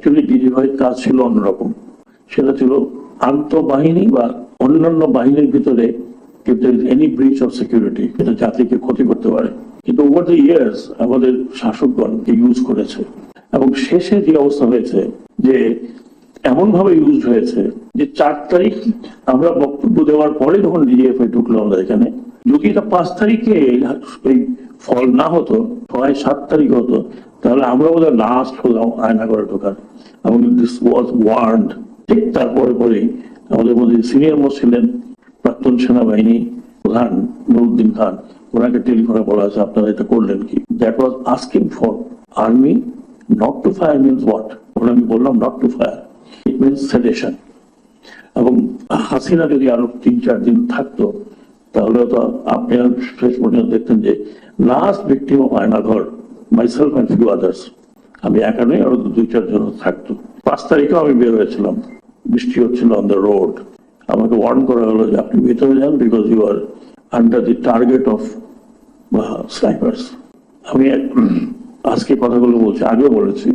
Actually ডিজিভাইড কাজ ছিল অন্যরকম। সেটা ছিল আন্তঃবাহিনী বা অন্যান্য বাহিনীর ভিতরে কিন্তু এনি ব্রিচ অফ সিকিউরিটি এটা জাতিকে ক্ষতি করতে পারে, কিন্তু ওভার দ্য ইয়ার্স আমাদের শাসকগণ ইউজ করেছে এবং শেষে যে অবস্থা হয়েছে যে এমন ভাবে ইউজ হয়েছে যে 4 তারিখ আমরা বক্তব্য দেওয়ার পরে যখন ডিজিএফআই ঢুকলো আমাদের এখানে, যদি এটা 5 তারিখে এই ফল না হতো, 6-7 তারিখ হতো, তাহলে আমরা বোধহয় লাস্ট হলাম আয়না করে ঢোকার। এবং দিস ওয়াজ ওয়ার্নড। ঠিক তারপরে পরেই আমাদের মধ্যে সিনিয়র মোস্ট ছিলেন প্রাক্তন সেনাবাহিনী প্রধান নুরুদ্দিন খান, ওনাকে টেলিফোনে বলা হয়েছে আপনারা এটা করলেন কি? That was asking for army not to fire means what? আমি বললাম not to fire it means sedation. এবং হাসিনা যদি আরো 3-4 দিন থাকতো তাহলে তো আপনি শেষ পর্যন্ত দেখতেন যে last victim of Aynaghor myself and few others, আমি একা নই, আরো 2-4 জন থাকতো। 5 তারিখেও আমি বের হয়েছিলাম, বৃষ্টি হচ্ছিল অন দ্য রোড, আমাকে ওয়ার্ন করা হলো যে আপনি ভিতরে যান because you are under the target of snipers. আমি আজকে কথাগুলো বলছি, আগেও বলেছি,